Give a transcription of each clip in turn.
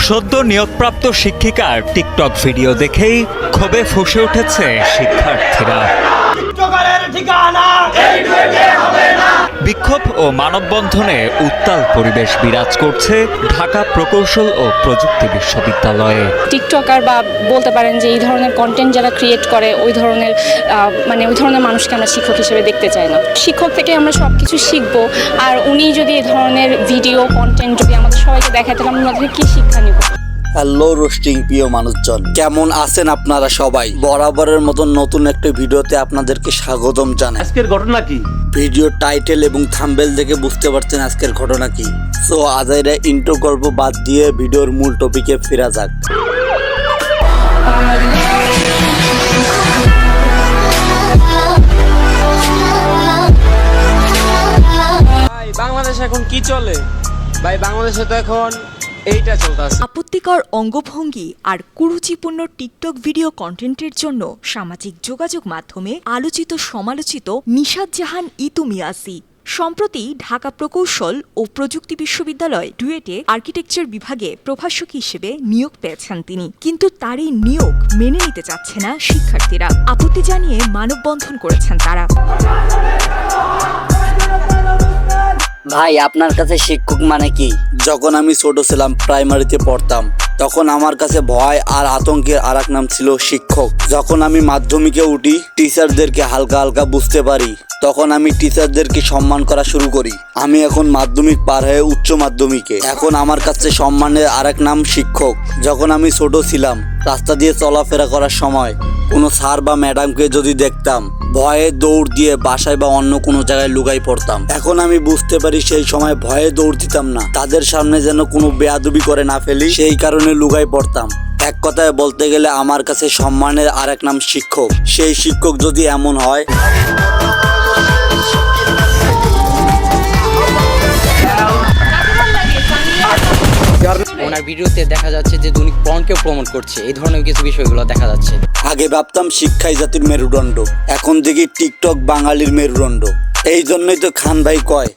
সদ্য নিয়োগপ্রাপ্ত শিক্ষিকার টিকটক ভিডিও দেখেই ক্ষোভে ফুঁসে উঠেছে শিক্ষার্থীরা। বিক্ষোভ ও মানববন্ধনে উত্তাল পরিবেশ বিরাজ করছে ঢাকা প্রকৌশল ও প্রযুক্তি বিশ্ববিদ্যালয়ে। টিকটকার বা বলতে পারেন যে এই ধরনের কন্টেন্ট যারা ক্রিয়েট করে ওই ধরনের মানুষকে আমরা শিক্ষক হিসেবে দেখতে চাই না। শিক্ষক থেকে আমরা সব কিছু শিখবো, আর উনি যদি এই ধরনের ভিডিও কন্টেন্ট যদি আমাদের সবাইকে দেখায় তাহলে আমরা ওদের কি শিক্ষা নিব? হ্যালো রোস্টিং প্রিয় মানুষজন, কেমন আছেন আপনারা সবাই? বরাবরের মতন নতুন একটা ভিডিওতে আপনাদেরকে স্বাগতম জানাই। আজকের ঘটনা কি? ভিডিও টাইটেল এবং থাম্বনেল দেখে বুঝতে পারছেন আজকের ঘটনা কি। সো আজাইরা ইন্ট্রো গল্প বাদ দিয়ে ভিডিওর মূল টপিকে ফেরা যাক। বাংলাদেশ এখন কি চলে ভাই? বাংলাদেশে তো এখন এইটা চলতেছে। আপত্তিকর অঙ্গভঙ্গি আর কুরুচিপূর্ণ টিকটক ভিডিও কন্টেন্টের জন্য সামাজিক যোগাযোগ মাধ্যমে আলোচিত সমালোচিত নিশাত জাহান ইতু মিয়াসি সম্প্রতি ঢাকা প্রকৌশল ও প্রযুক্তি বিশ্ববিদ্যালয় ডুয়েটে আর্কিটেকচার বিভাগে প্রভাষক হিসেবে নিয়োগ পেয়েছেন তিনি। কিন্তু তার এই নিয়োগ মেনে নিতে চাচ্ছে না শিক্ষার্থীরা। আপত্তি জানিয়ে মানববন্ধন করেছেন তারা। ভাই, আপনার কাছে শিক্ষক মানে কি? যখন আমি ছোট ছিলাম, প্রাইমারিতে পড়তাম, তখন আমার কাছে ভয় আর আতঙ্কের আর এক নাম ছিল শিক্ষক। যখন আমি মাধ্যমিকে উঠি, টিচারদেরকে হালকা হালকা বুঝতে পারি, তখন আমি টিচারদেরকে সম্মান করা শুরু করি। আমি এখন মাধ্যমিক পার হয়ে উচ্চ মাধ্যমিকে, এখন আমার কাছে সম্মানের আর এক নাম শিক্ষক। যখন আমি ছোট ছিলাম, রাস্তা দিয়ে চলাফেরা করার সময় কোনো স্যার বা ম্যাডামকে যদি দেখতাম, ভয়ে দৌড় দিয়ে বাসায় বা অন্য কোনো জায়গায় লুকাই পড়তাম। এখন আমি বুঝতে পারি সেই সময় ভয়ে দৌড় দিতাম না, তাদের সামনে যেন কোনো বেয়াদবি করে না ফেলি, সেই কারণে লুকাই পড়তাম। এক কথায় বলতে গেলে আমার কাছে সম্মানের আর এক নাম শিক্ষক। সেই শিক্ষক যদি এমন হয়, ওনার ভিডিওতে দেখা যাচ্ছে যে উনি পণকে প্রমোট করছে, এই ধরনের কিছু বিষয়গুলো দেখা যাচ্ছে। আগে ভাবতাম শিক্ষাই জাতির মেরুদণ্ড, এখন দেখি টিকটক বাঙালির মেরুদণ্ড। এই জন্যই তো খান ভাই কয়,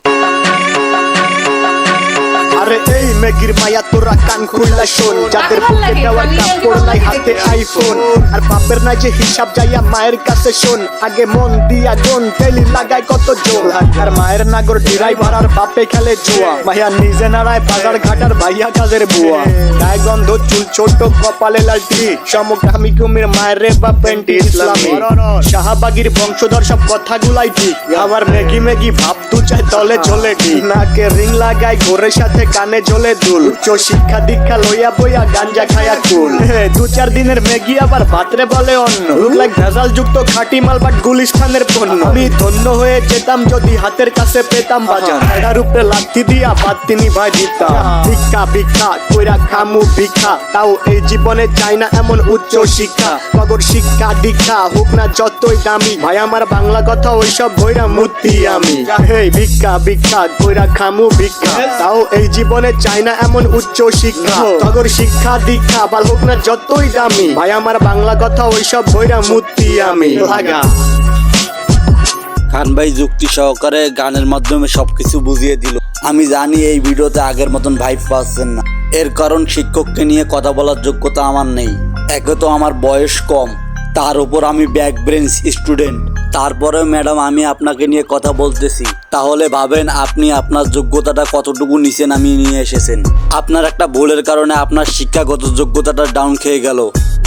আরে এই মেগির মায়া তোরা কান খুইলা শোন, যাদের বুকে দেওয়ার কাপড় নাই হাতে আইফোন, আর বাপের নাই যে হিসাব যাইয়া মায়ের কাছে শোন। আগে মন দিয়া গুন তেলি লাগায় কত জোর, আর মায়ের নাগর ড্রাইভার আর বাপে খেলে জুয়া। ভাইয়া নিজে নাড়ায় বাজার ঘাটার ভাইয়া কাজের বুয়া। গায়ে গন্ধ চুল ছোট কপালে লালটি, সমকামী কুমির মায়ের রে বা পেন্টি ইসলামী। শাহবাগীর বংশধর সব কথাগুলাই ঠিক, আবার মেগি মেগি ভাব তু চাই তলে চলে ঠিক। নাকে রিং লাগায় ঘোরের সাথে কানে জ্বলে দুল, উচ্চ শিক্ষা দীক্ষা লইয়া বইয়া গাঞ্জা খায়া কুল। 2-4 দিনের ম্যাগি আবার ভাতরে বলে অন্য, লুক লাইক ভেজাল যুক্ত খাঁটি মাল বাট গুলিস্তানের পণ্য। আমি ধন্য হয়ে যেতাম যদি হাতের কাছে পেতাম বাজার, এটার উপরে লাথি দিয়া বাদ তিনি ভাই দিতাম। ভিক্ষা ভিক্ষা কইরা খামু ভিক্ষা, তাও এই জীবনে চাই না এমন উচ্চ শিক্ষা। নগর শিক্ষা দীক্ষা হোক না যতই দামি, ভাই আমার বাংলা কথা ওইসব বইরা মূর্তি আমি। হেই ভিক্ষা ভিক্ষা কইরা খামু ভিক্ষা, তাও এই জীবনে চাই না এমন উচ্চ শিক্ষা। তগর শিক্ষা দীক্ষা বাল হোক না যতই দামি, ভাই আমার বাংলা কথা ওইসব বইরা মূর্তি আমি লাগা। খান ভাই যুক্তি সহকারে গানের মাধ্যমে সবকিছু বুঝিয়ে দিল। আমি জানি এই ভিডিওতে আগের মতন ভাইব পাচ্ছেন না, এর কারণ শিক্ষককে নিয়ে কথা বলার যোগ্যতা আমার নেই। একে তো আমার বয়স কম, তার উপর আমি ব্যাক ব্রেঞ্চ স্টুডেন্ট। তারপরেও ম্যাডাম আমি আপনাকে নিয়ে কথা বলতেছি, তাহলে ভাবেন আপনি আপনার যোগ্যতাটা কতটুকু নিচে নামিয়ে নিয়ে এসেছেন। আপনার একটা ভুলের কারণে আপনার শিক্ষাগত যোগ্যতাটা ডাউন খেয়ে গেল।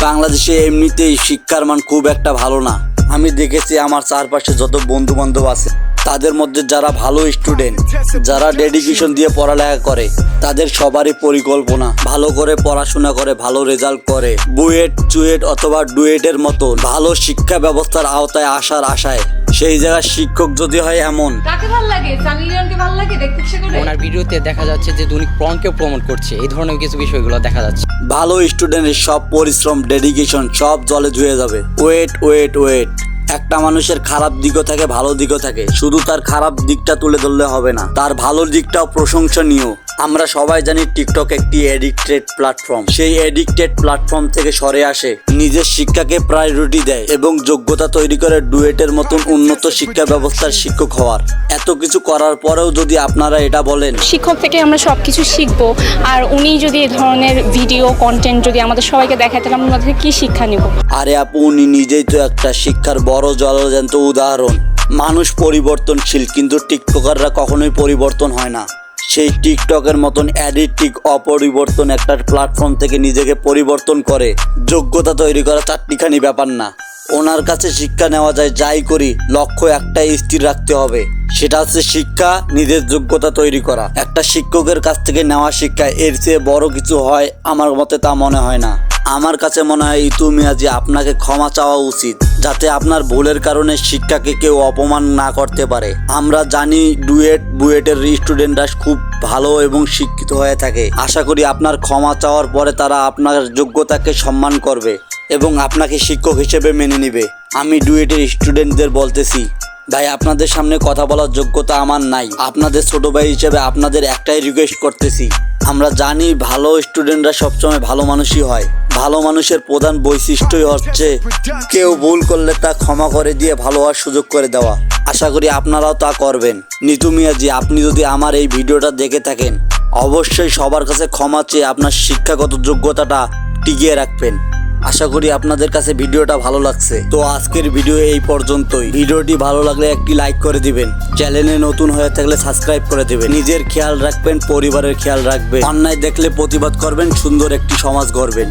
বাংলাদেশে এমনিতেই শিক্ষার মান খুব একটা ভালো না। আমি দেখেছি আমার চারপাশে যত বন্ধু বান্ধব আছে, তাদের মধ্যে যারা ভালো স্টুডেন্ট, যারা ডেডিকেশন দিয়ে পড়ালেখা করে, তাদের সবারই পরিকল্পনা ভালো করে পড়াশোনা করে ভালো রেজাল্ট করে বুয়েট চুয়েট অথবা ডুয়েটের মতো ভালো শিক্ষা ব্যবস্থার আওতায় আসার আশায়। সেই জায়গায় শিক্ষক যদি হয় এমন, কাকে ভালো লাগে? সানি লিওনকে ভালো লাগে দেখতে ইচ্ছে করে? ওনার ভিডিওতে দেখা যাচ্ছে যে উনি পণকে প্রমোট করছে, এই ধরনের কিছু বিষয়গুলো দেখা যাচ্ছে। ভালো স্টুডেন্টের সব পরিশ্রম ডেডিকেশন সব জলে ধুয়ে যাবে। ওয়েট ওয়েট ওয়েট, একটা মানুষের খারাপ দিকও থাকে ভালো দিকও থাকে, শুধু তার খারাপ দিকটা তুলে ধরলে হবে না, তার ভালো দিকটাও প্রশংসনীয়। আমরা সবাই জানি টিকটক একটি এডিক্টেড প্ল্যাটফর্ম। সেই এডিক্টেড প্ল্যাটফর্ম থেকে সরে আসে, নিজের শিক্ষাকে প্রায়োরিটি দেয় এবং যোগ্যতা তৈরি করে ডুয়েটের মতন উন্নত শিক্ষা ব্যবস্থার শিক্ষক হওয়ার। এত কিছু করার পরেও যদি আপনারা এটা বলেন শিক্ষক থেকে আমরা সব কিছু শিখবো, আর উনি যদি এই ধরনের ভিডিও কন্টেন্ট যদি আমাদের সবাইকে দেখায়, তাহলে আমরা তাদের কি শিক্ষা নিব? আরে আপু, উনি নিজেই তো একটা শিক্ষার বড় জলজ্যান্ত উদাহরণ। মানুষ পরিবর্তনশীল, কিন্তু টিকটকাররা কখনোই পরিবর্তন হয় না। সেই টিকটকের মতন অ্যাডিক্টিভ অপরিবর্তন একটা প্ল্যাটফর্ম থেকে নিজেকে পরিবর্তন করে যোগ্যতা তৈরি করা চারটিখানি ব্যাপার না। ওনার কাছে শিক্ষা নেওয়া যায়, যাই করি লক্ষ্য একটাই স্থির রাখতে হবে, সেটা হচ্ছে শিক্ষা, নিজের যোগ্যতা তৈরি করা। একটা শিক্ষকের কাছ থেকে নেওয়া শিক্ষা এর চেয়ে বড় কিছু হয় আমার মতে তা মনে হয় না। আমার কাছে মনে হয় ইতু মিয়াজি আপনাকে ক্ষমা চাওয়া উচিত, যাতে আপনার ভুলের কারণে শিক্ষাকে কেউ অপমান না করতে পারে। আমরা জানি বুয়েটের স্টুডেন্টরা খুব ভালো এবং শিক্ষিত হয়ে থাকে। আশা করি আপনার ক্ষমা চাওয়ার পরে তারা আপনার যোগ্যতাকে সম্মান করবে এবং আপনাকে শিক্ষক হিসেবে মেনে নেবে। আমি ডুয়েটের স্টুডেন্টদের বলতেছি, ভাই আপনাদের সামনে কথা বলার যোগ্যতা আমার নাই। আপনাদের ছোট ভাই হিসেবে আপনাদের একটাই রিকোয়েস্ট করতেছি, আমরা জানি ভালো স্টুডেন্টরা সবসময় ভালো মানুষই হয়। ভালো মানুষের প্রধান বৈশিষ্ট্যই হচ্ছে কেউ ভুল করলে তা ক্ষমা করে দিয়ে ভালো হওয়ার সুযোগ করে দেওয়া। আশা করি আপনারাও তা করবেন। নিতু মিয়াজি, আপনি যদি আমার এই ভিডিওটা দেখে থাকেন, অবশ্যই সবার কাছে ক্ষমা চেয়ে আপনার শিক্ষাগত যোগ্যতাটা টিকিয়ে রাখবেন। আশা করি আপনাদের কাছে ভিডিওটা ভালো লাগছে। তো আজকের ভিডিও এই পর্যন্তই। ভিডিওটি ভালো লাগলে একটি লাইক করে দিবেন, চ্যানেলে নতুন হয়ে থাকলে সাবস্ক্রাইব করে দিবেন। নিজের খেয়াল রাখবেন, পরিবারের খেয়াল রাখবেন, অন্যায় দেখলে প্রতিবাদ করবেন, সুন্দর একটি সমাজ গড়বেন।